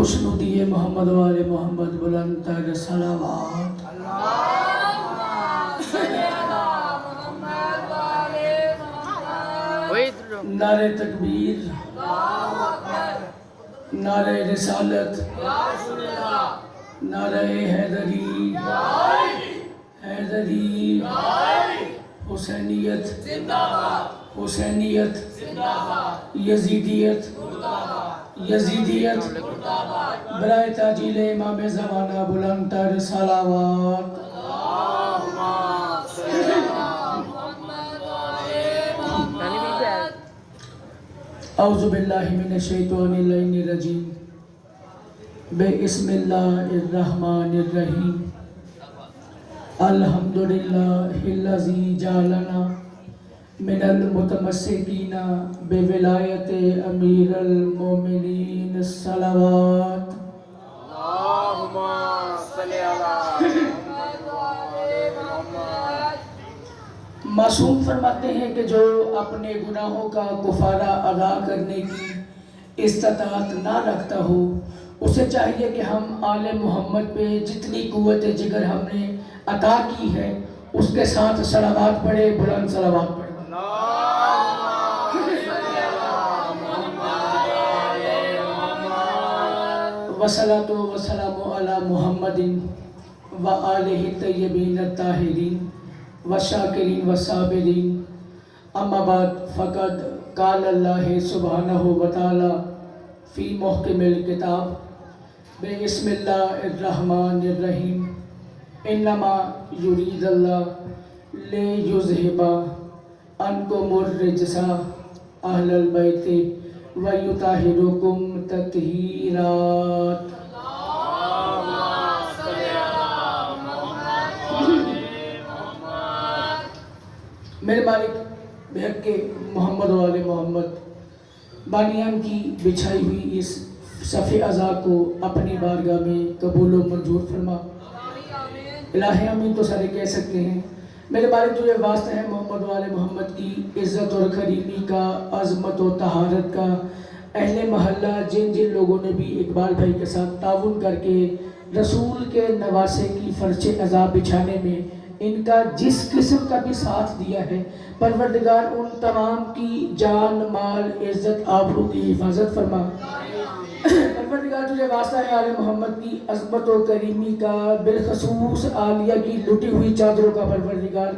خوشنودی محمد وال محمد بلند تر صلوات۔ نعرہ تکبیر، نعرہ رسالت، نعرہ حیدری، حیدری، حسینیت، حسینیت، یزیدیت، یزیدیت، برائے تاجیل امام زمانہ بلند تر صلوات۔ اعوذ باللہ من الشیطان الرجیم، بسم اللہ الرحمن الرحیم، الحمدللہ الذی جعلنا من المتمسکین بولایت امیر المومنین صلوات۔ اللہم صلی علی معصوم فرماتے ہیں کہ جو اپنے گناہوں کا کفارہ ادا کرنے کی استطاعت نہ رکھتا ہو، اسے چاہیے کہ ہم آل محمد پہ جتنی قوت جگر ہم نے عطا کی ہے اس کے ساتھ صلوات پڑھے، بلند صلوات پڑھے۔ وَصَلَاتُ وَسَلَامُ عَلَى مُحَمَّدٍ وَآلِهِ الطَّيِّبِينَ الطَّاهِرِينَ وَالشَّاكِرِينَ وَالصَّابِرِينَ اما بعد فقد قال اللہ سبحانہ وتعالی فی محکم الکتاب، بسم اللہ الرحمن الرحیم، انما یرید اللہ لیذہب عنکم الرجس اہل البیت ویطہرکم تطہیرات۔ میرے مالک بحق کے محمد وال محمد بانیان کی بچھائی ہوئی اس صف عزا کو اپنی بارگاہ میں قبول و منظور فرما۔ الہ آمین تو سارے کہہ سکتے ہیں۔ میرے مالک تجھے واسطہ ہے محمد وال محمد کی عزت اور کریمی کا، عظمت و طہارت کا، اہل محلہ جن جن لوگوں نے بھی اقبال بھائی کے ساتھ تعاون کر کے رسول کے نواسے کی فرش عزا بچھانے میں ان کا جس قسم کا بھی ساتھ دیا ہے، پروردگار ان تمام کی جان، مال، عزت، آبرو کی حفاظت فرما۔ پروردگار تجھے واسطہ ہے آل محمد کی عظمت و کریمی کا، بالخصوص عالیہ کی لٹی ہوئی چادروں کا پروردگار،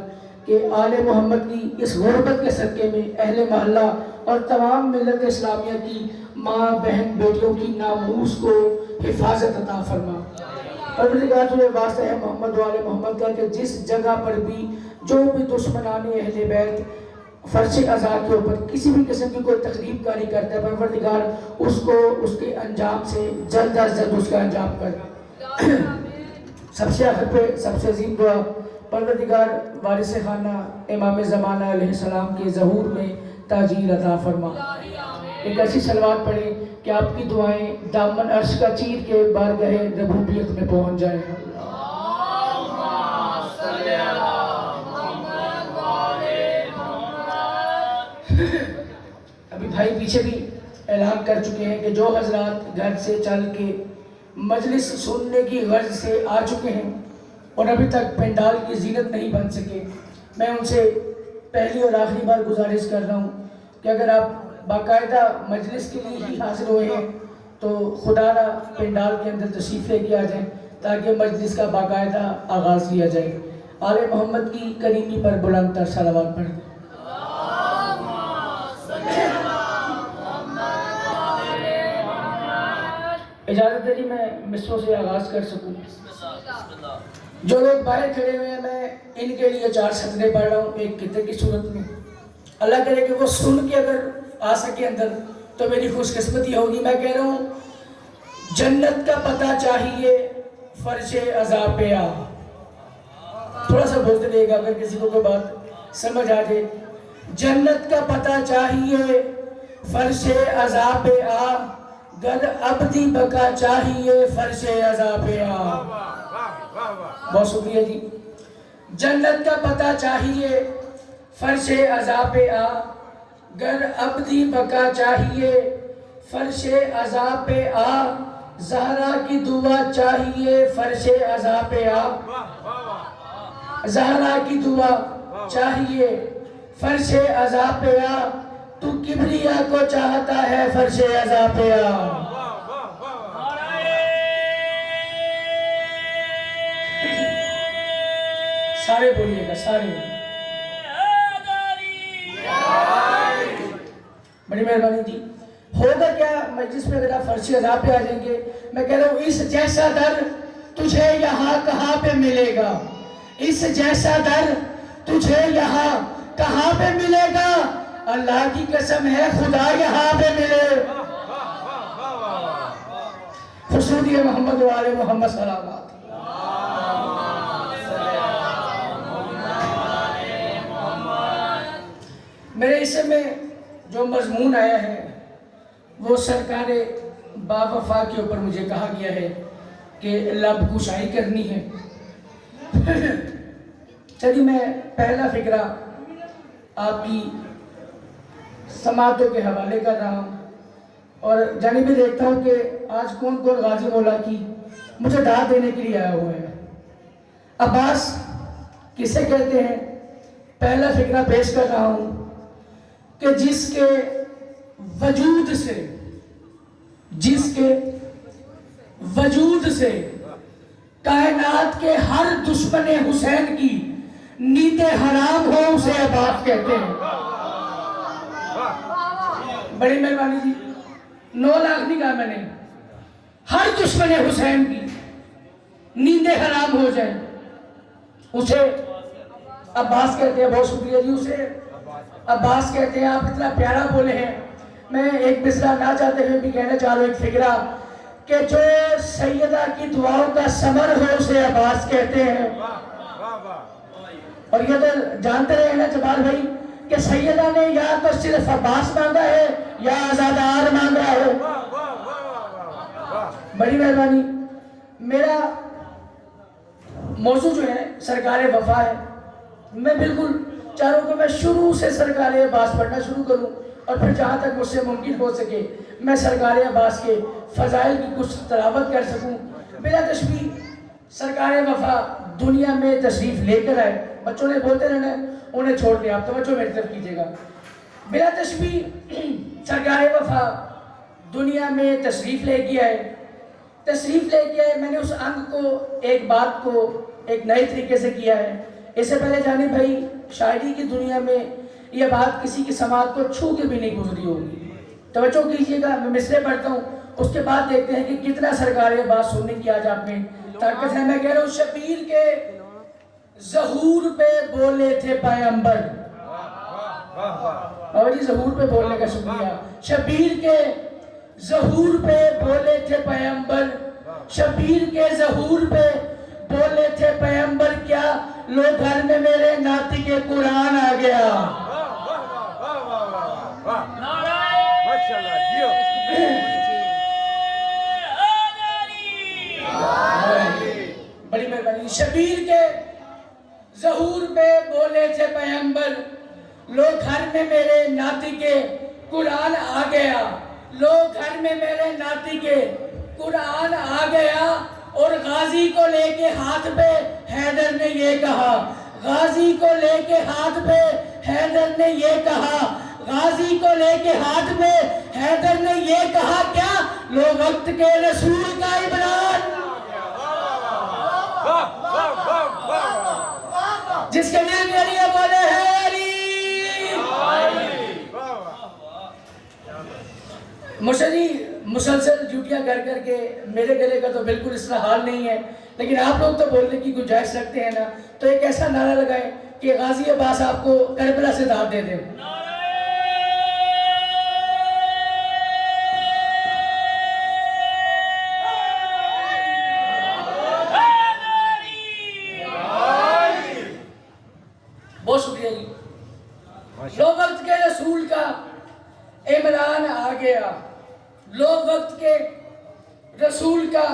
کہ آل محمد کی اس غربت کے صدقے میں اہل محلہ اور تمام ملت اسلامیہ کی ماں، بہن، بیٹیوں کی ناموس کو حفاظت عطا فرما۔ پروردگار تجھے واسطہ ہے محمد وال محمد کا کہ جس جگہ پر بھی جو بھی دشمنان اہل بیت فرش عزا کے اوپر کسی بھی قسم کی کوئی تخریب کاری کرتا ہے، پروردگار اس کو اس کے انجام سے جلد از جلد اس کا انجام کر۔ سب سے آخر پہ سب سے عظیم دعا، پروردگار وارث خانہ امام زمانہ علیہ السلام کے ظہور میں تاجیل عطا فرما۔ ایک ایسی صلوات پڑھیں کہ آپ کی دعائیں دامن عرش کا چیر کے بارگاہ ربوبیت میں پہنچ جائیں۔ ابھی بھائی پیچھے بھی اعلان کر چکے ہیں کہ جو حضرات گھر سے چل کے مجلس سننے کی غرض سے آ چکے ہیں اور ابھی تک پنڈال کی زینت نہیں بن سکے، میں ان سے پہلی اور آخری بار گزارش کر رہا ہوں کہ اگر آپ باقاعدہ مجلس کے لیے ہی حاضر ہوئے ہیں تو خدا را پنڈال کے اندر تشریف لے کے آ جائیں تاکہ مجلس کا باقاعدہ آغاز کیا جائے۔ آل محمد کی کریمی پر بلند تر صلوات پڑھیں۔ اجازت دے میں مصروں سے آغاز کر سکوں۔ جو لوگ باہر کھڑے ہوئے ہیں میں ان کے لیے 4 سطریں پڑھ رہا ہوں ایک خطے کی صورت میں، اللہ کرے کہ وہ سن کے اگر آ سکے اندر تو میری خوش قسمتی ہوگی۔ میں کہہ رہا ہوں، جنت کا پتہ چاہیے فرش عزا پہ آ۔ تھوڑا سا بولتے رہے گا اگر کسی کو کوئی بات سمجھ آ جائے۔ جنت کا پتہ چاہیے فرش عزا پہ آ، گر ابدی بقا چاہیے فرش عزا پہ آ۔ بہت شکریہ جی۔ جنت کا پتہ چاہیے فرش عزا پہ آ، گر ابدی بقا چاہیے فرش عزا پہ آ، زہرا کی دعا چاہیے فرش عزا پہ آ، زہرا کی دعا چاہیے فرش عزا پہ آ، تو کبریا کو چاہتا ہے فرش عزا پہ آ۔ سارے بولیے گا، سارے بڑی مہربانی تھی۔ ہوگا کیا مجلس میں اگر آپ فرش عزا پہ آ جائیں گے؟ میں کہہ رہا ہوں اس جیسا در تجھے یہاں کہاں پہ ملے گا، اس جیسا در تجھے یہاں کہاں پہ ملے گا، اللہ کی قسم ہے خدا یہاں پہ ملے۔ خصوصی محمد و آل محمد سلامات۔ میرے حصے میں جو مضمون آیا ہے وہ سرکار باوفا کے اوپر مجھے کہا گیا ہے کہ لب کشائی کرنی ہے۔ چلیے میں پہلا فقرہ آپ کی سماعتوں کے حوالے کر رہا ہوں، اور جانب بھی دیکھتا ہوں کہ آج کون کون غازی مولا کی مجھے داد دینے کے لیے آیا ہوا ہے۔ عباس کسے کہتے ہیں؟ پہلا فقرہ پیش کر رہا ہوں کہ جس کے وجود سے کائنات کے ہر دشمن حسین کی نیند حرام ہو اسے عباس کہتے ہیں۔ بڑی مہربانی جی، 9 لاکھ نہیں کہا میں نے، ہر دشمن حسین کی نیند حرام ہو جائے اسے عباس کہتے ہیں۔ بہت شکریہ جی، اسے عباس کہتے ہیں۔ آپ اتنا پیارا بولے ہیں، میں ایک مصرع نہ چاہتے ہوئے بھی کہنا چاہ رہا ہوں، ایک فقرہ کہ جو سیدہ کی دعاؤں کا ثمر ہو اسے عباس کہتے ہیں۔ اور یہ تو جانتے رہے ہیں نا جبال بھائی کہ سیدہ نے یا تو صرف عباس مانگا ہے یا آزادار مانگا ہے۔ بڑی مہربانی۔ میرا موضوع جو ہے سرکار وفا ہے۔ میں بالکل چاہ رہا ہوں کہ میں شروع سے سرکار عباس پڑھنا شروع کروں، اور پھر جہاں تک مجھ سے ممکن ہو سکے میں سرکار عباس کے فضائل کی کچھ تلاوت کر سکوں۔ بلا تشبیہ سرکار وفا دنیا میں تشریف لے کر آئے۔ بچوں نے بولتے رہنا، انہیں چھوڑ دیں، آپ توجہ میری طرف کیجیے گا۔ بلا تشبیہ سرکار وفا دنیا میں تشریف لے کے آئے۔ میں نے اس انگ کو، ایک بات کو ایک نئے طریقے سے کیا ہے۔ اس سے پہلے جانے بھائی شاعری کی دنیا میں یہ بات کسی کی سماعت کو چھو کے بھی نہیں گزری ہوگی۔ توجہ کیجئے گا، میں مصرعے پڑھتا ہوں، اس کے بعد دیکھتے ہیں کہ کتنا سرکار بات سننے کی آج آپ میں طاقت ہے۔ میں کہہ رہا ہوں شبیر کے ظہور پہ بولے تھے پیغمبر۔ بابا جی ظہور پہ بولنے کا شکریہ۔ شبیر کے ظہور پہ بولے تھے پیغمبر، شبیر کے ظہور پہ بولے تھے پیغمبر، کیا لو گھر میں میرے ناطق قرآن آ گیا۔ بڑی مہربانی۔ شبیر کے ظہور پہ بولے تھے پیغمبر، لو گھر میں میرے ناطق قرآن آ گیا، لو گھر میں میرے ناطق قرآن آ گیا، اور غازی کو لے کے ہاتھ پہ حیدر نے یہ کہا، غازی کو لے کے ہاتھ پہ حیدر نے یہ کہا، غازی کو لے کے ہاتھ پہ حیدر نے یہ کہا، کیا لو وقت کے رسول کا عمران، جس کے دل میں علی بولے ہے علی۔ مشہدی مسلسل ڈیوٹیاں کر کر کے میرے گلے کا تو بالکل اس طرح حال نہیں ہے، لیکن آپ لوگ تو بولنے کی گنجائش رکھتے ہیں نا، تو ایک ایسا نعرہ لگائیں کہ غازی عباس آپ کو کربلا سے داد دے دے۔ بہت شکریہ جی۔ لو وقت کے رسول کا عمران آ گیا، لو وقت کے رسول کا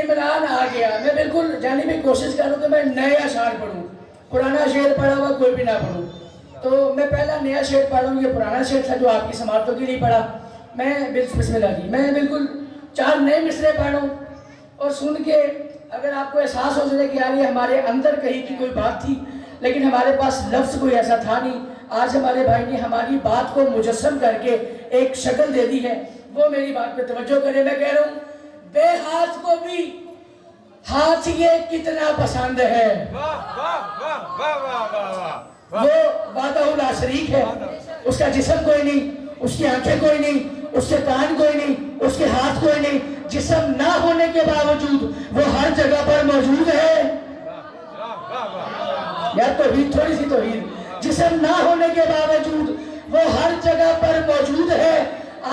عمران آ گیا۔ میں بالکل جانے میں کوشش کر رہا ہوں کہ میں نئے اشعار پڑھوں، پرانا شعر پڑھا ہوا کوئی بھی نہ پڑھوں۔ تو میں پہلا نیا شعر پڑھ رہا ہوں، یہ پرانا شعر تھا جو آپ کی سماعتوں کے لیے پڑھا۔ میں بسم اللہ جی، میں بالکل 4 نئے مصرے پڑھوں اور سن کے اگر آپ کو احساس ہو جائے کہ یار یہ ہمارے اندر کہیں کی کوئی بات تھی لیکن ہمارے پاس لفظ کوئی ایسا تھا نہیں، آج ہمارے بھائی نے ہماری بات کو مجسم کر کے ایک شکل دے دی ہے، وہ میری بات پہ توجہ کرے۔ میں کہہ رہا ہوں بے ہاتھ کو بھی ہاتھ یہ کتنا پسند ہے، وہ وحدہ لا شریک ہے، اس کا جسم کوئی نہیں، اس کی آنکھیں کوئی نہیں، اس کے کان کوئی نہیں، اس کے ہاتھ کوئی نہیں، جسم نہ ہونے کے باوجود وہ ہر جگہ پر موجود ہے۔ یار توحید تھوڑی سی توحید، جسم نہ ہونے کے باوجود وہ ہر جگہ پر موجود ہے،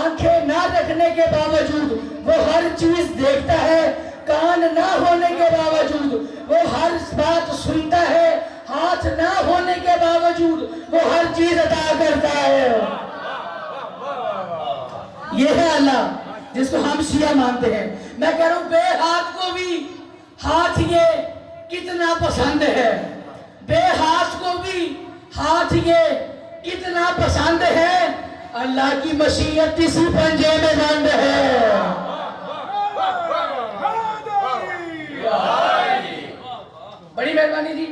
آنکھیں نہ رکھنے کے باوجود وہ ہر چیز دیکھتا ہے، کان نہ ہونے کے باوجود وہ ہر بات سنتا ہے، ہاتھ نہ ہونے کے باوجود وہ ہر چیز عطا کرتا ہے۔ یہ ہے اللہ جس کو ہم شیعہ مانتے ہیں۔ میں کہہ رہا ہوں بے ہاتھ کو بھی ہاتھ یہ کتنا پسند ہے، بے ہاتھ کو بھی ہاتھ یہ کتنا پسند ہے، اللہ کی مشیت اسی پنجے میں بند ہے۔ بڑی مہربانی جی،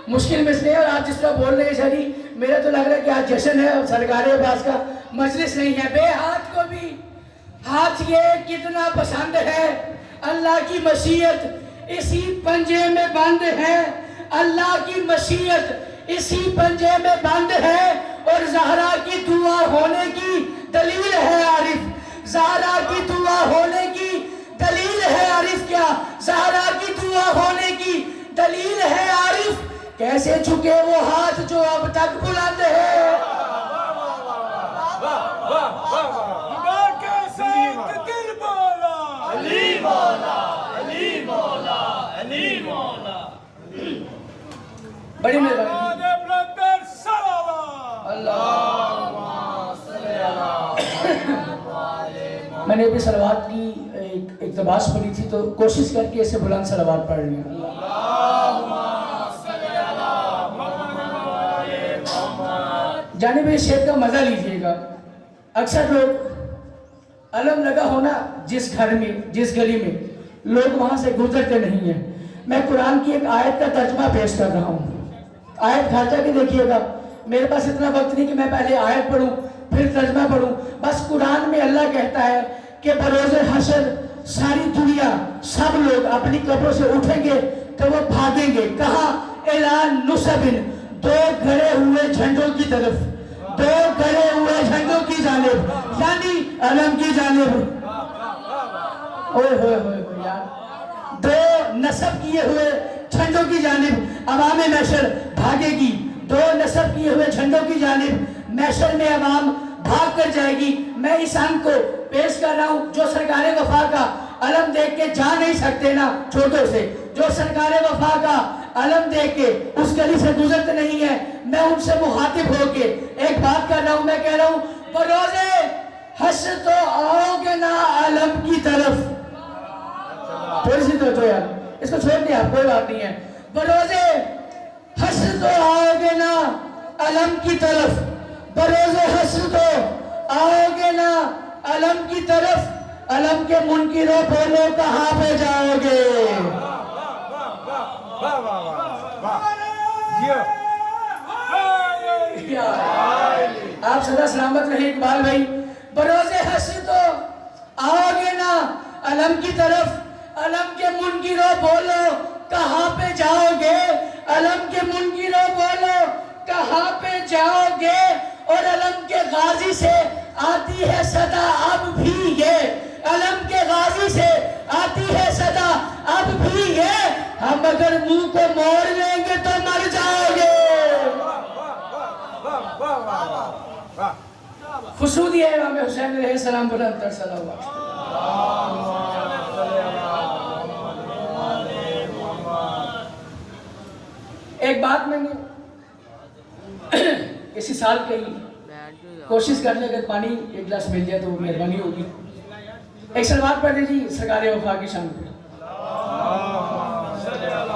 مشکل میں سے اور آپ جس طرح بول رہے ہیں شہری، میرا تو لگ رہا ہے کہ آج جشن ہے اور سرکار عباس کا مجلس نہیں ہے۔ بے ہاتھ کو بھی ہاتھ یہ کتنا پسند ہے، اللہ کی مشیت اسی پنجے میں بند ہے، اللہ کی مشیت اسی پنجے میں بند ہے، اور زہرا کی دعا ہونے کی دلیل ہے عارف، زہرا کی دعا ہونے کی دلیل ہے عارف، کیا زہرا کی دعا ہونے کی دلیل ہے عارف، کیسے جھکے وہ ہاتھ جو اب تک بلند ہے۔ بڑی مہربانی میں نے ابھی صلوات کی ایک اقتباس پڑھی تھی تو کوشش کر کے اسے بلند صلوات پڑھ لیا۔ جانب اس شعر کا مزہ لیجئے گا۔ اکثر لوگ علم لگا ہونا جس گھر میں جس گلی میں لوگ وہاں سے گزرتے نہیں ہیں۔ میں قرآن کی ایک آیت کا ترجمہ پیش کر رہا ہوں، آیت گھر جا کے دیکھیے گا۔ میرے پاس اتنا وقت نہیں کہ میں پہلے آیت پڑھوں پھر ترجمہ پڑھوں، بس قرآن میں اللہ کہتا ہے کہ بروز حشر ساری دنیا سب لوگ اپنی قبروں سے اٹھیں گے تو وہ بھاگیں گے، کہاں؟ اعلان نصبن، 2 گھڑے ہوئے جھنڈوں کی طرف، 2 گھڑے ہوئے جھنڈوں کی جانب، یعنی علم کی جانب۔ اوہ ہوئے ہوئے ہوئے یار، 2 نصب کیے ہوئے جھنڈوں کی جانب عوام محشر بھاگے گی، 2 نصب کیے ہوئے جھنڈوں کی جانب محشر میں عوام بھاگ کر جائے گی۔ میں اس انگ کو پیش کر رہا ہوں، جو سرکار وفا کا علم دیکھ کے جا نہیں سکتے نا چھوٹوں سے، جو سرکار وفا کا علم دیکھ کے اس گلی سے گزرتے نہیں ہیں، میں ان سے مخاطب ہو کے ایک بات کر رہا ہوں۔ میں کہہ رہا ہوں بروز حشر تو آؤ گے نا علم کی طرف۔ تھوڑی سی تو یار اس کو چھوڑ دیا، کوئی بات نہیں ہے۔ بروز حشر تو آؤ گے نا علم کی طرف، بروز حشر تو آؤ گے نا علم کی طرف، علم کے منکروں بولو کہاں پہ جاؤ گے۔ آپ سدا سلامت رہے اقبال بھائی۔ بروز حشر تو آؤ گے نا علم کی طرف، علم کے منکروں بولو کہاں پہ جاؤ گے، علم کے منکروں بولو کہاں پہ جاؤ گے، اور علم کے غازی سے آتی ہے صدا اب بھی یہ، علم کے غازی سے آتی ہے صدا اب بھی یہ، ہم اگر منہ کو موڑ لیں گے تو مر جاؤ گے۔ خصوصی ہے امام حسین علیہ السلام بلند تر صلوات۔ ایک بات میں نے اسی سال کہی، کوشش کر لیں اگر پانی ایک گلاس مل جائے تو مہربانی ہوگی۔ ایک صلوات پڑھ دیجیے سرکار وفا کی شان پہ۔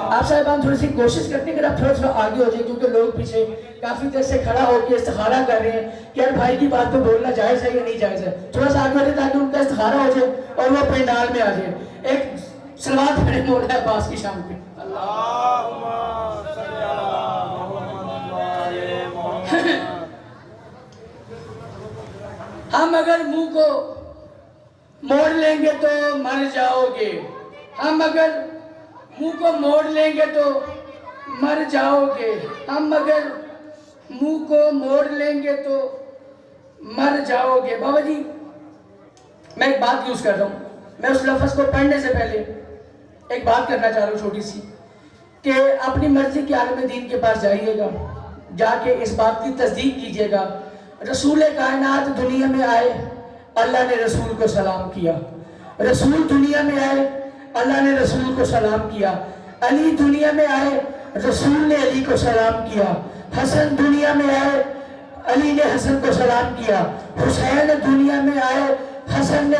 آپ صاحبان تھوڑی سی کوشش کرتے ہیں کہ آپ تھوڑا سا آگے ہو جائیں، کیونکہ لوگ پیچھے کافی دیر سے کھڑا ہو کے استخارہ کر رہے ہیں کہ یار بھائی کی بات پہ بولنا جائز ہے یا نہیں جائز ہے. تھوڑا سا آگے ہو جائے تاکہ ان کا استخارہ ہو جائے اور وہ پینڈال میں آ جائے. ایک صلوات پڑھیں مولا عباس کی شان پہ. ہم اگر منہ کو موڑ لیں گے تو مر جاؤ گے. ہم اگر منہ کو موڑ لیں گے تو مر جاؤ گے. ہم اگر منہ کو موڑ لیں گے تو مر جاؤ گے. بابا جی میں ایک بات یوز کر رہا ہوں. میں اس لفظ کو پڑھنے سے پہلے ایک بات کرنا چاہ رہا ہوں چھوٹی سی، کہ اپنی مرضی کے عالم دین کے پاس جائیے گا، جا کے اس بات کی تصدیق کیجیے گا رسول کائنات دنیا میں آئے، اللہ نے رسول کو سلام کیا. رسول دنیا میں آئے، اللہ نے رسول کو سلام کیا. علی دنیا میں آئے، رسول نے علی کو سلام کیا. حسن دنیا میں آئے، علی نے حسن کو سلام کیا. حسین دنیا میں آئے، حسن نے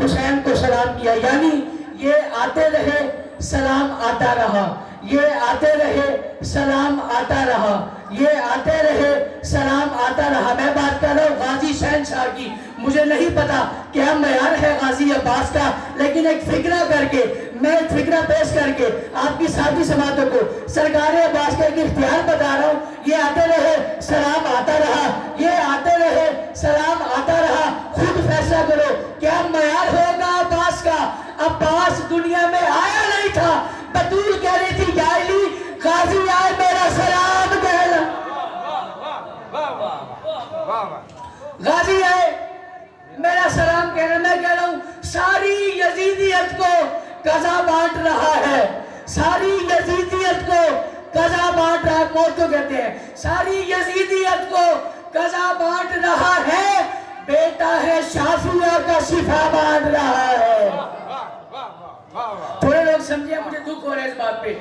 حسین کو سلام کیا. یعنی یہ آتے رہے سلام آتا رہا، یہ آتے رہے سلام آتا رہا، یہ آتے رہے سلام آتا رہا. میں بات کر رہا ہوں غازی شہنشاہ کی. مجھے نہیں پتا کیا معیار ہے غازی عباس کا، لیکن ایک فکرہ کر کے، میں ایک فکرہ پیش کر کے آپ کی ساتھی سماعتوں کو سرکار عباس کا ایک اختیار بتا رہا ہوں. یہ آتے رہے سلام آتا رہا، یہ آتے رہے سلام آتا رہا. خود فیصلہ کرو کیا معیار ہوگا عباس کا. عباس دنیا میں آیا نہیں تھا. بطول کہہ رہی تھی یا علی غازی آئے میرا سلام کہنا. غازی آئے میرا سلام کہنا. میں کہہ رہا ہوں ساری یزیدیت کو قضا بانٹ رہا ہے، ساری یزیدیت کو قضا بانٹ رہا ہے. موت کو کہتے ہیں ساری یزیدیت کو قضا بانٹ رہا ہے. بیٹا ہے شافعہ کا شفا بانٹ رہا ہے. تھوڑے لوگ سمجھے، مجھے دکھ ہو رہا ہے اس بات پہ.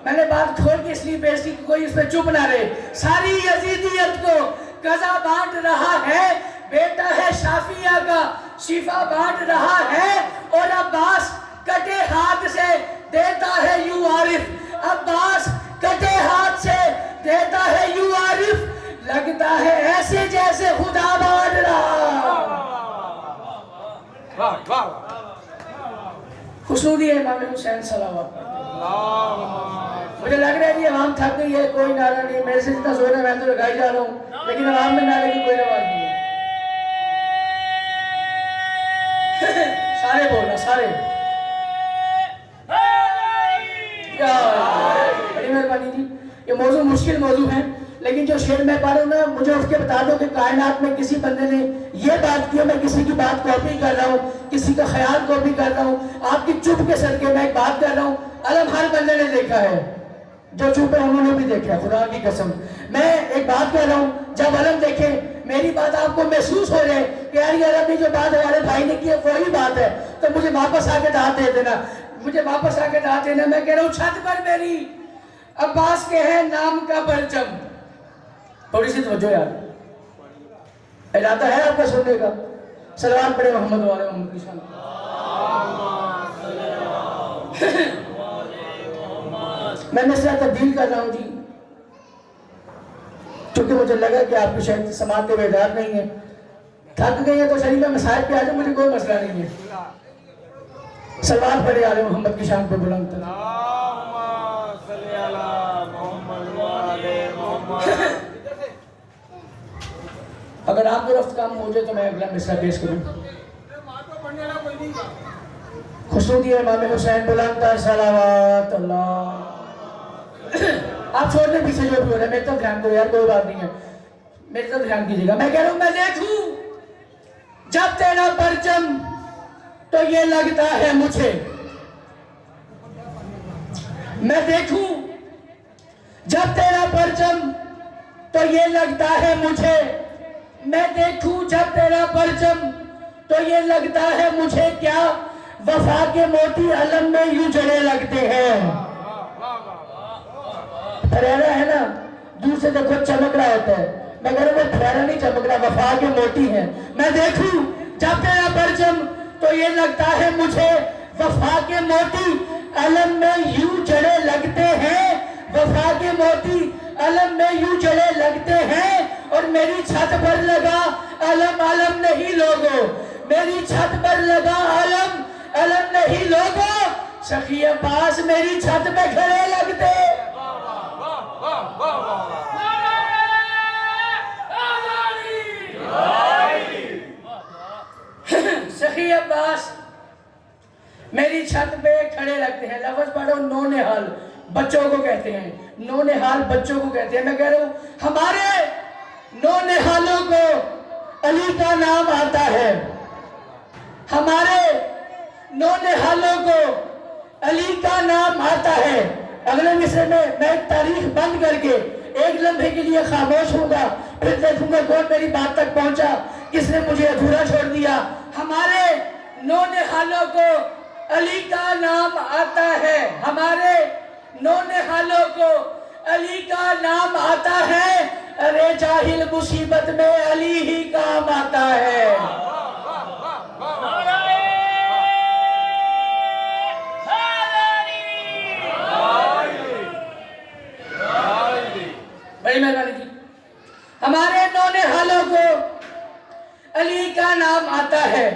میں نے بات کھول کے اس لیے پیش کی کہ کوئی اس پہ چپ نہ رہے. ساری یزیدیت کو قضا بانٹ رہا ہے، بیٹا ہے شافعہ کا شفا بانٹ رہا ہے. اور عباس کٹے ہاتھ سے دیتا ہے یوں عارف، عباس کٹے ہاتھ سے دیتا ہے یوں عارف. لگتا ہے ایسے جیسے خدا بانٹ رہا. خصوصی ہے امام حسین صلوات. مجھے لگ رہا ہے جی عوام تھک گئی ہے، کوئی نعرہ نہیں. میرے سے جتنا زور ہے میں تو لگائی جا رہا ہوں، لیکن عوام میں نعرے کی کوئی رواج نہیں ہے. سارے بولنا سارے. بڑی مہربانی جی. یہ موضوع مشکل موضوع ہے، لیکن جو شعر میں پڑھ رہا ہوں نا، مجھے اس کے بتا دو کہ کائنات میں کسی بندے نے یہ بات کی، میں کسی کی بات کاپی کر رہا ہوں، کسی کا خیال کاپی کر رہا ہوں. آپ کی چپ کے صدقے میں ایک بات کر رہا ہوں، علم ہر بندے نے دیکھا ہے. جو چپ ہے انہوں نے بھی دیکھا ہے، خدا کی قسم. میں ایک بات کر رہا ہوں، جب علم دیکھے میری بات آپ کو محسوس ہو جائے کہ یار یہ علم نے جو بات ہمارے بھائی نے کی ہے وہی بات ہے، تو مجھے واپس آ کے دعوت دے دینا، مجھے واپس آ کے دعوت دینا. میں کہہ رہا ہوں چھت پر میری عباس کے ہے نام کا پرچم. تھوڑی سی توجہ یار، ارادہ ہے آپ کا سننے کا. سلام پڑھے محمد والے محمد کی شان. میں مصرع تبدیل کر رہا ہوں جی، چونکہ مجھے لگا کہ آپ کی شاید سماعت کے بیدار نہیں ہیں، تھک گئی ہیں تو شریف میں مسائل پہ آ جاؤ، مجھے کوئی مسئلہ نہیں ہے. سلوات پڑھے آل محمد کی شان پہ بلند تر. اگر آپ کے رفت کام ہو جائے تو میں اگلا مصرع پیش کروں. خصوصی امام حسین بلند تر صلوات اللہ. آپ چھوڑ دیں پیچھے جو بھی ہو رہا ہے، میرے طرف دھیان دو یار، کوئی بات نہیں ہے، میرے طرف دھیان کیجیے گا. میں کہہ رہا ہوں میں دیکھوں جب تیرا پرچم تو یہ لگتا ہے مجھے. میں دیکھوں جب تیرا پرچم تو یہ لگتا ہے مجھے. میں دیکھوں جب تیرا پرچم تو یہ لگتا ہے مجھے، کیا وفا کے موتی علم میں یوں جڑے لگتے ہیں. پھریرا ہے نا، دور سے دیکھو چمک رہا ہوتا ہے. میں کہہ رہا ہوں وہ پھریرا نہیں چمک رہا، وفا کے موتی ہیں. میں دیکھوں جب تیرا پرچم تو یہ لگتا ہے مجھے، وفا کے موتی علم میں یوں جڑے لگتے ہیں وفا کے موتی، علم میں یوں جڑے لگتے ہیں، اور میری چھت پر لگا علم، علم نہیں لوگو، میری چھت پر لگا علم، علم نہیں لوگو، سخی عباس میری چھت پہ کھڑے لگتے۔ سخی عباس میری چھت پہ کھڑے لگتے ہیں۔ لفظ پڑھو نونہال، بچوں کو کہتے ہیں، نونہال بچوں کو کہتے ہیں۔ میں کہہ رہا ہوں ہمارے نونہالوں کو علی کا نام آتا ہے، ہمارے نونہالوں کو علی کا نام آتا ہے۔ اگلے مصرے میں ایک تاریخ بند کر کے ایک لمحے کے لیے خاموش ہوں گا، پھر دیکھوں گا کون میری بات تک پہنچا، کس نے مجھے ادھورا چھوڑ دیا۔ ہمارے نونہالوں کو علی کا نام آتا ہے، ہمارے نونہالوں کو علی کا نام آتا ہے، ارے جاہل مصیبت میں علی ہی کام آتا ہے۔ بڑی مہربانی کی، ہمارے نونہالوں کو علی کا نام آتا ہے،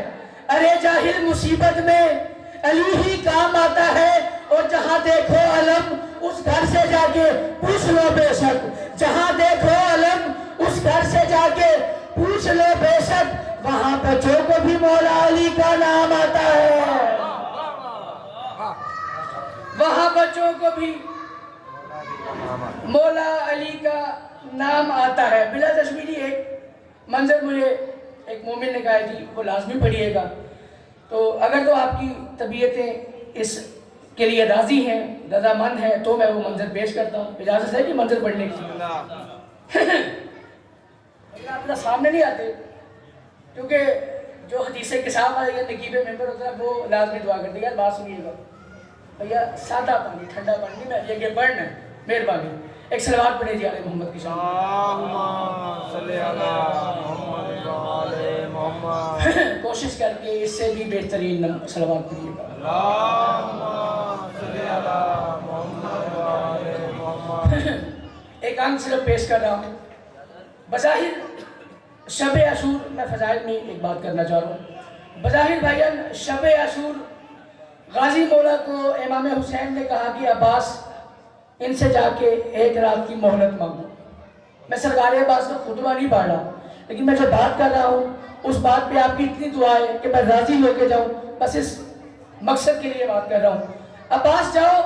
ارے جاہل مصیبت میں علی ہی کام آتا ہے، اور جہاں دیکھو علم اس گھر سے جا کے پوچھ لو بے شک، جہاں دیکھو علم اس گھر سے جا کے پوچھ لو بے شک، وہاں بچوں کو بھی مولا علی کا نام آتا ہے، وہاں بچوں کو بھی مولا علی کا نام آتا ہے۔ بلا تشبیہی ایک منظر مجھے ایک مومن نے کہا جی وہ لازمی پڑھیے گا، تو اگر تو آپ کی طبیعتیں اس کے لیے راضی ہیں، رضامند ہیں، تو میں وہ منظر پیش کرتا ہوں۔ اجازت ہے کہ منظر پڑھنے کی؟ اللہ اپنا سامنے نہیں آتے، کیونکہ جو حدیث کساب آئے گا نقیب ممبر ہوتا ہے وہ لازمی دعا کرتے ہیں۔ یار بات سنیے گا بھیا، سادہ پانی ٹھنڈا پانی نہیں، میں یہ پڑھنا ہے، مہربانی ایک صلوات پڑھے جی آل محمد کی شان۔ اللہم صلی علی محمد و آل محمد۔ کوشش کر کے اس سے بھی بہترین صلوات پڑھیے گا۔ اللہم صلی علی محمد و آل محمد۔ ایک آنکھ صرف پیش کر رہا ہوں۔ بظاہر شب عاشور، میں فضائل میں ایک بات کرنا چاہ رہا ہوں۔ بظاہر بھائیان شب عاشور غازی مولا کو امام حسین نے کہا کہ عباس ان سے جا کے ایک رات کی مہلت مانگو۔ میں سرکار عباس کا خطبہ نہیں پڑھ رہا، لیکن میں جو بات کر رہا ہوں اس بات پہ آپ کی اتنی دعا ہے کہ میں راضی ہو کے جاؤں، بس اس مقصد کے لیے بات کر رہا ہوں۔ عباس جاؤ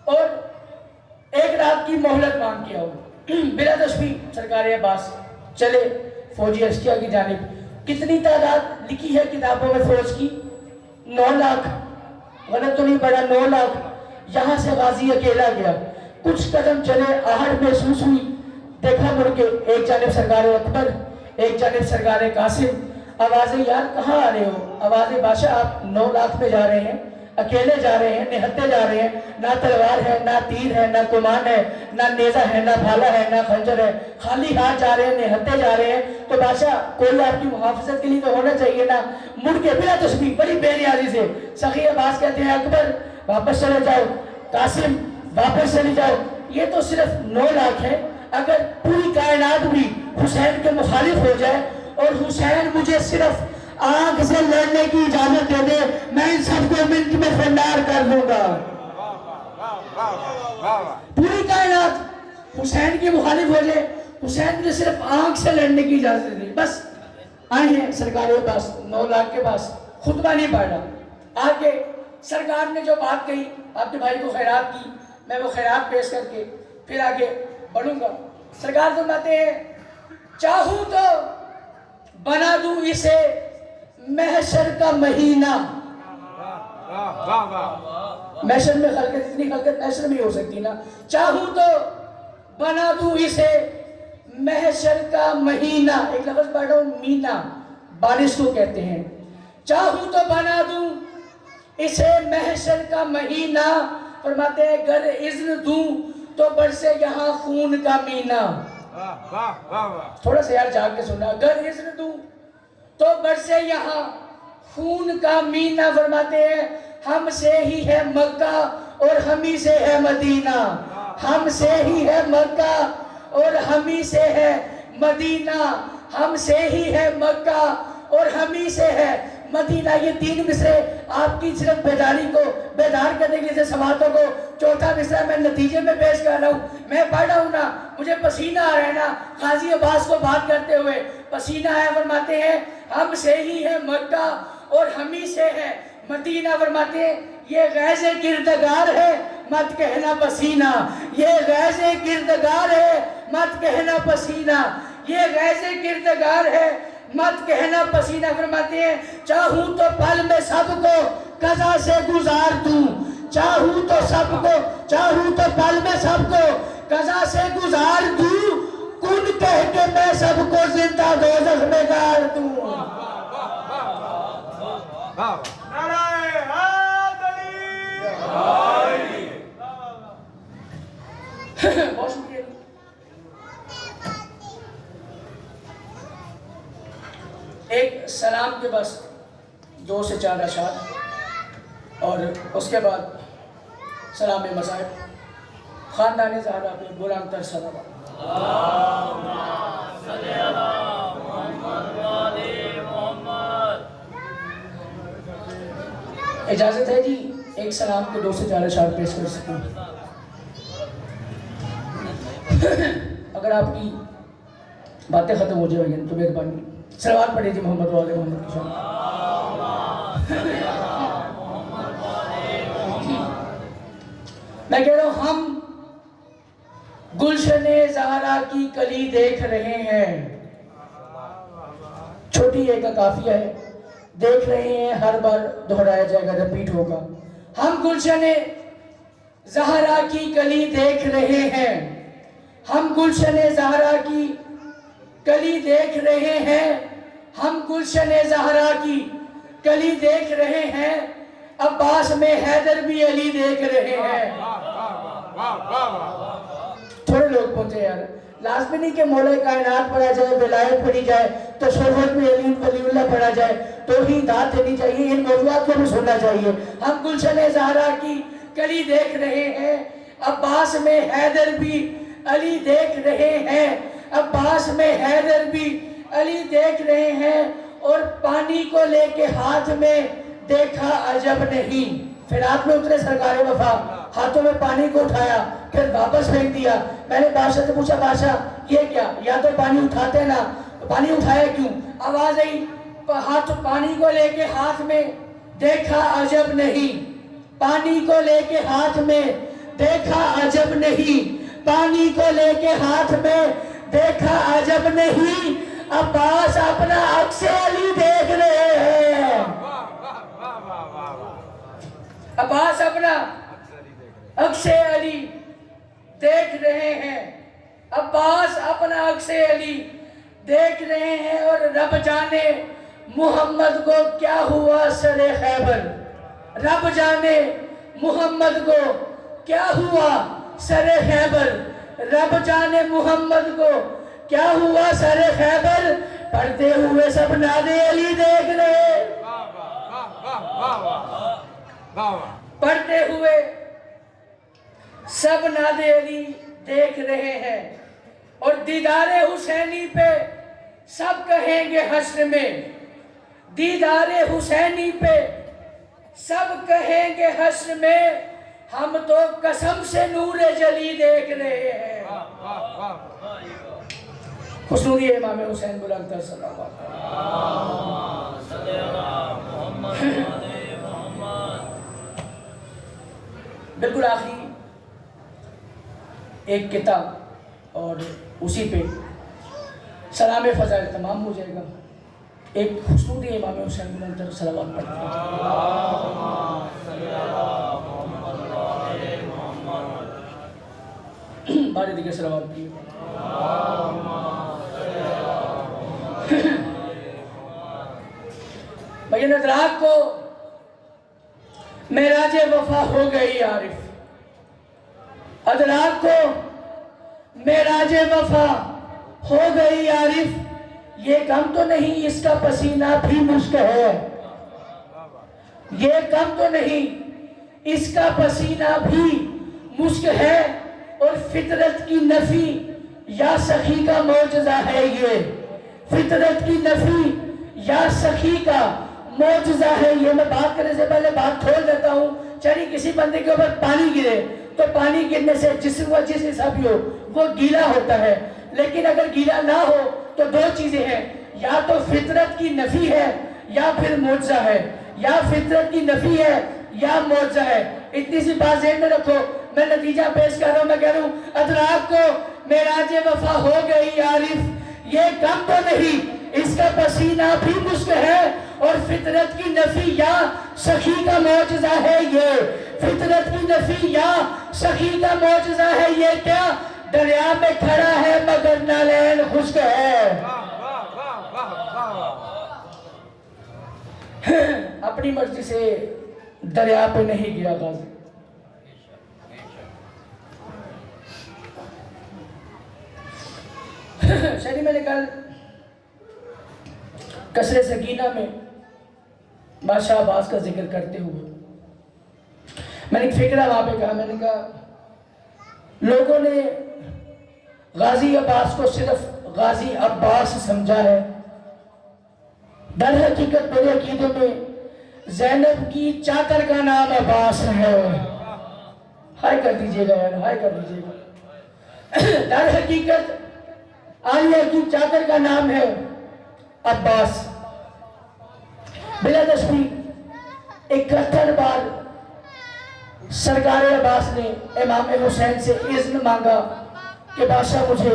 اور ایک رات کی مہلت مانگ کے آؤ۔ بلا تشبیہ سرکار عباس چلے فوجی اشکیا کی جانب۔ کتنی تعداد لکھی ہے کتابوں میں فوج کی؟ 9 لاکھ، غلط تو نہیں پڑا، 9 لاکھ۔ یہاں سے غازی اکیلا گیا، کچھ قدم چلے، آہٹ محسوس ہوئی، دیکھا مڑ کے، ایک جانب سرکار اکبر، ایک جانب سرکار قاسم۔ آوازیں یار کہاں آ رہے ہو؟ آوازیں بادشاہ آپ 9 لاکھ میں جا رہے ہیں، اکیلے جا رہے ہیں، نہتے جا رہے ہیں، نہ تلوار ہے، نہ تیر ہے، نہ کمان ہے، نہ نیزہ ہے، نہ بھالا ہے، نہ خنجر ہے، خالی ہاتھ جا رہے ہیں، نہتے جا رہے ہیں، تو بادشاہ کوئی آپ کی محافظت کے لیے تو ہونا چاہیے نا۔ مڑ کے بلا تشبیہ بڑی بے نیازی سے سخی عباس کہتے ہیں اکبر واپس چلے جاؤ، قاسم واپس چلے جاؤ، یہ تو صرف 9 لاکھ ہے، اگر پوری کائنات بھی حسین کے مخالف ہو جائے اور حسین مجھے صرف آنکھ سے لڑنے کی اجازت دے دے، میں ان سب کو منٹ میں فنار کر دوں گا۔ پوری کائنات حسین کی مخالف ہو جائے، حسین مجھے صرف آنکھ سے لڑنے کی اجازت دے دے، بس آئے ہیں سرکار کے پاس، 9 لاکھ کے پاس، خطبہ نہیں پڑھا۔ آگے سرکار نے جو بات کہی، آپ کے بھائی کو خیرات کی، میں وہ خیرات پیش کر کے پھر آگے بڑھوں گا۔ سرکار فرماتے ہیں چاہوں تو بنا دوں اسے محشر کا مہینہ۔ محشر میں خلقت، اتنی خلقت محشر میں ہی ہو سکتی نا۔ چاہوں تو بنا دوں اسے محشر کا مہینہ، ایک لفظ پڑھ رہا ہوں، مینا بارش کو کہتے ہیں۔ چاہوں تو بنا دوں اسے محشر کا مہینہ، فرماتے ہیں گر اذن دوں تو برسے یہاں خون کا مینا۔ تھوڑا سا یار جاگ کے سننا، گر اذن دوں تو برسے یہاں خون کا مینا، فرماتے ہیں ہم سے ہی ہے مکہ اور ہم ہی سے ہے مدینہ، ہم سے ہی ہے مکہ اور ہم ہی سے ہے مدینہ، ہم سے ہی ہے مکہ اور ہم ہی سے ہے مدینہ۔ یہ 3 مصرے آپ کی صرف بیداری کو بیدار کرنے کے لیے سماعتوں کو، چوتھا مصرع میں نتیجے میں پیش کر رہا ہوں۔ میں پڑھ رہا ہوں نا، مجھے پسینہ آ رہا ہے نا، قاضی عباس کو بات کرتے ہوئے پسینہ ہے۔ فرماتے ہیں ہم سے ہی ہے مکہ اور ہم ہی سے ہے مدینہ۔ فرماتے ہیں یہ غیظ کردگار ہے مت کہنا پسینہ، یہ غیظ کردگار ہے مت کہنا پسینہ، یہ غیظ کردگار ہے مت کہنا پسینہ۔ فرماتے ہیں چاہوں تو پل میں سب کو قضا سے گزار دوں، چاہوں تو پل میں سب کو قضا سے گزار دوں، کن کہہ کے میں سب کو زندہ دوزخ میں گاڑ دوں۔ بہت شکریہ۔ ایک سلام کے بس 2 سے 4 اشعار اور اس کے بعد سلام مصائب، خاندان زہرا پہ بلند تر صلوات۔ اجازت ہے جی ایک سلام کے 2 سے 4 اشعار پیش کر سکوں؟ اگر آپ کی باتیں ختم ہو جائیں گی تو مہربانی صلوات پڑھیں جی محمد والے محمد کی شان۔ میں کہہ رہا ہوں ہم گلشن زہرا کی کلی دیکھ رہے ہیں، چھوٹی ایک قافیہ ہے، دیکھ رہے ہیں، ہر بار دہرایا جائے گا، رپیٹ ہوگا۔ ہم گلشن زہرا کی کلی دیکھ رہے ہیں، ہم گلشن زہرا کی کلی دیکھ رہے ہیں، ہم گلشن زہرا کی کلی دیکھ رہے ہیں، عباس میں حیدر بھی علی دیکھ رہے ہیں۔ تھوڑے لوگ پہنچے یار، لازمی نہیں کہ مولا کائنات پڑھا جائے، ولایت پڑھی جائے، تصوف میں علی ولی اللہ پڑھا جائے، توحیدات دینی چاہیے، ان موضوعات کو بھی سننا چاہیے۔ ہم گلشن زہرا کی کلی دیکھ رہے ہیں، عباس میں حیدر بھی علی دیکھ رہے ہیں، عباس میں حیدر بھی علی دیکھ رہے ہیں، اور پانی کو لے کے ہاتھ میں دیکھا عجب نہیں۔ پھر ہاتھ میں اترے سرکار وفا، ہاتھوں میں پانی کو اٹھایا، پھر واپس پھینک دیا۔ میں نے بادشاہ سے پوچھا بادشاہ یہ کیا؟ یا تو پانی اٹھاتے نا، پانی اٹھایا کیوں؟ آواز آئی پانی کو لے کے ہاتھ میں دیکھا عجب نہیں، پانی کو لے کے ہاتھ میں دیکھا عجب نہیں، پانی کو لے کے ہاتھ میں دیکھا عجب نہیں، عباس اپنا عکس علی دیکھ رہے ہیں، عباس اپنا عکس علی دیکھ رہے ہیں، عباس اپنا عکس علی دیکھ رہے ہیں، اور رب جانے محمد کو کیا ہوا سر خیبر، رب جانے محمد کو کیا ہوا سر خیبر، رب جانے محمد کو کیا ہوا سر خیبر، پڑھتے ہوئے سب ناد علی دیکھ رہے، پڑھتے ہوئے سب ناد علی دیکھ رہے ہیں، اور دیدار حسینی پہ سب کہیں گے حشر میں، دیدار حسینی پہ سب کہیں گے حشر میں، ہم تو قسم سے نور جلی دیکھ رہے ہیں۔ خصوصی امام حسین بلند تر صلوات۔ بالکل آخری ایک کتاب اور اسی پہ سلام فضائل تمام ہو جائے گا۔ ایک خصوصی امام حسین بلند تر صلوات پڑھتے ہیں، بارے دیگر صلوات کی۔ بھائی ادراک کو معراج وفا ہو گئی عارف، ادراک کو معراج وفا ہو گئی عارف، یہ غم تو نہیں اس کا پسینہ بھی مشک ہے، یہ کم تو نہیں، اس کا پسینہ بھی مشک ہے، اور فطرت کی نفی یا سخی کا معجزہ ہے یہ، فطرت کی نفی یا سخی کا معجزہ ہے یہ۔ میں بات کرنے سے پہلے بات کھول دیتا ہوں، چاہیے کسی بندے کے اوپر پانی گرے تو پانی گرنے سے جسم و جس حصہ بھی ہو وہ گیلا ہوتا ہے، لیکن اگر گیلا نہ ہو تو دو چیزیں ہیں، یا تو فطرت کی نفی ہے یا پھر معجزہ ہے، یا فطرت کی نفی ہے یا معجزہ ہے۔ اتنی سی بات ذہن میں رکھو، میں نتیجہ پیش کر رہا ہوں، میں کہہ رہا ہوں ادراک کو معراج وفا ہو گئی عارف، یہ کم تو نہیں، اس کا پسینہ بھی مشک ہے، اور فطرت کی نفی یا سخی کا معجزہ ہے یہ، فطرت کی نفی یا سخی کا معجزہ ہے یہ۔ کیا؟ دریا میں کھڑا ہے مگر نالین خشک ہے۔ اپنی مرضی سے دریا پہ نہیں گرا غازی، شہری میں نے کل قصر سکینہ میں بادشاہ عباس کا ذکر کرتے ہوئے میں نے ایک فکرہ وہاں پہ کہا، میں نے کہا لوگوں نے غازی عباس کو صرف غازی عباس سمجھا ہے، در حقیقت میرے عقیدے میں زینب کی چاکر کا نام عباس ہے۔ ہائے کر دیجئے گا یار، ہائے کر دیجئے گا۔ در حقیقت عالیہ کی چاکر کا نام ہے عباس۔ بلا تشبیہ 71 بار سرکار عباس نے امام حسین سے اذن مانگا کہ بادشاہ مجھے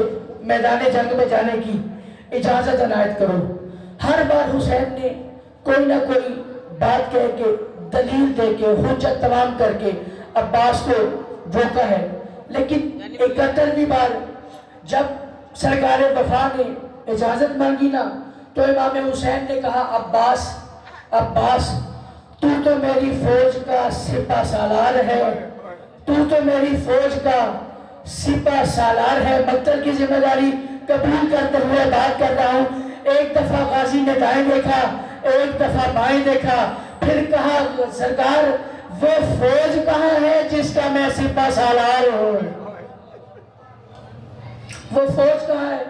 میدان جنگ میں جانے کی اجازت عنایت کرو۔ ہر بار حسین نے کوئی نہ کوئی بات کہہ کے، دلیل دے کے، حجت تمام کر کے عباس کو روکا ہے، لیکن 71ویں بار جب سرکار وفا نے اجازت مانگی نا تو امام حسین نے کہا عباس عباس تو میری فوج کا سپہ سالار ہے، تو میری فوج کا سپہ سالار ہے، مقتل کی ذمہ داری قبول کرتے ہوئے بات کر رہا ہوں۔ ایک دفعہ غازی نے دائیں دیکھا، ایک دفعہ بائیں دیکھا، پھر کہا سرکار وہ فوج کہاں ہے جس کا میں سپہ سالار ہوں؟ وہ فوج کہاں ہے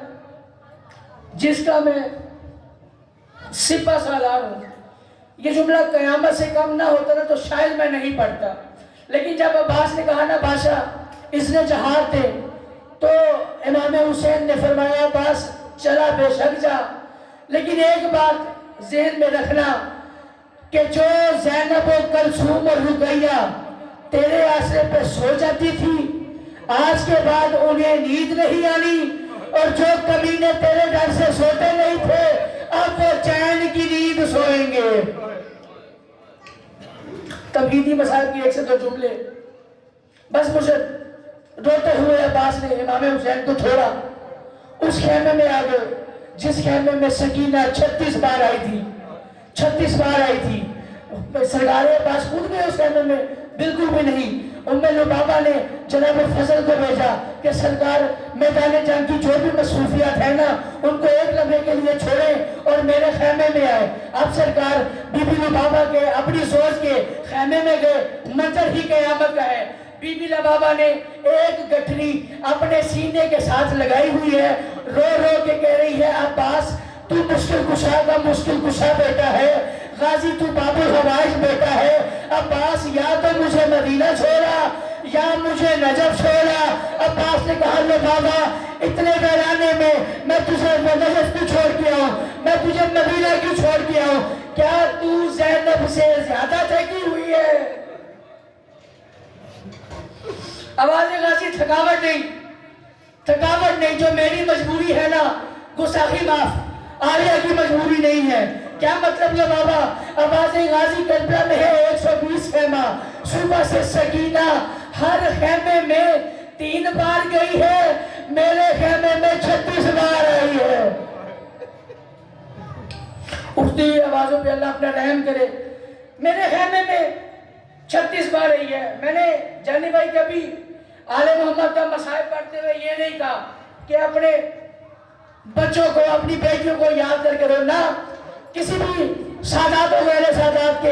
جس کا میں سپہ سالار ہوں؟ یہ جملہ قیامت سے کم نہ ہوتا نا تو شاید میں نہیں پڑھتا، لیکن جب عباس نے کہا نا بادشاہ اس نے جہاد دے، تو امام حسین نے فرمایا عباس چلا بے شک جا، لیکن ایک بات ذہن میں رکھنا کہ جو زینب و کلثوم اور رقیہ تیرے آسرے پہ سو جاتی تھی، آج کے بعد انہیں نیند نہیں آنی، اور جو کمینے تیرے ڈر سے سوتے نہیں تھے اب وہ چین کی نیند سوئیں گے۔ تمہیدی مسائل کی 1 سے 2 جملے، بس مجھے روتے ہوئے عباس نے امام حسین کو چھوڑا، اس خیمے میں آ گئے جس خیمے میں سکینہ 36 بار آئی تھی، 36 بار آئی تھی۔ سرکار عباس خود گئے اس خیمے میں؟ بالکل بھی نہیں۔ ام لبابہ نے جناب فضل کو بھیجا کہ سرکار میدان جنگ کی جو بھی مصروفیات ہیں نا ان کو ایک لمحے کے لیے چھوڑیں اور میرے خیمے میں آئے۔ اب سرکار بی بی لبابہ کے اپنی سوچ کے خیمے میں گئے، منظر ہی قیامت کا ہے۔ بی بی لبابہ نے ایک گٹھری اپنے سینے کے ساتھ لگائی ہوئی ہے، رو رو کے کہہ رہی ہے عباس تو مشکل کشا کا مشکل کشا بیٹا ہے، غازی تو باب الحوائج بیٹا ہے، عباس یا تو مجھے مدینہ چھوڑا یا مجھے نجف چھوڑا۔ عباس نے کہا لبابہ اتنے ویرانے میں تجھے نجف کیوں چھوڑ کے آؤں، میں تجھے مدینہ کیوں چھوڑ کے آؤں؟ کیا تو زینب سے زیادہ تھکی ہوئی ہے؟ آواز غازی تھکاوٹ نہیں، جو میری مجبوری ہے نا گستاخی معاف، عالیہ کی مجبوری نہیں ہے۔ کیا مطلب یہ بابا؟ آواز غازی کربلا میں ہے 120 خیمہ، صبح سے سکینہ ہر خیمے میں 3 بار گئی ہے، میرے خیمے میں 36 بار آئی ہے۔ اٹھتی آوازوں پہ اللہ اپنا رحم کرے۔ میرے خیمے میں 36 بار آئی ہے۔ میں نے جانی بھائی کبھی آل محمد کا مصائب پڑھتے ہوئے یہ نہیں کہا کہ اپنے بچوں کو اپنی بیٹیوں کو یاد کر کے رونا، کسی بھی سادات و غیر سادات کے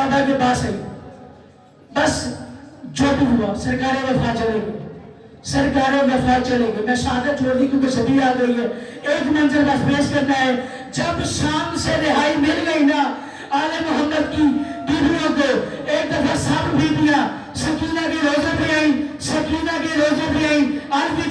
بابا کے پاس آئی، بس جو بھی ہوا سرکار وفا چلے گئے، سرکار وفا چلے گئے. میں شہادت چھوڑ دی کیونکہ صدی آ گئی ہے. ایک منظر بس پیش کرنا ہے. جب شام سے رہائی مل گئی نا آل محمد کی بیویوں کو، ایک دفعہ سب بیویاں سکینہ کے روزے پہ آئیں، سکینہ کے روزے پہ آئیں، عرض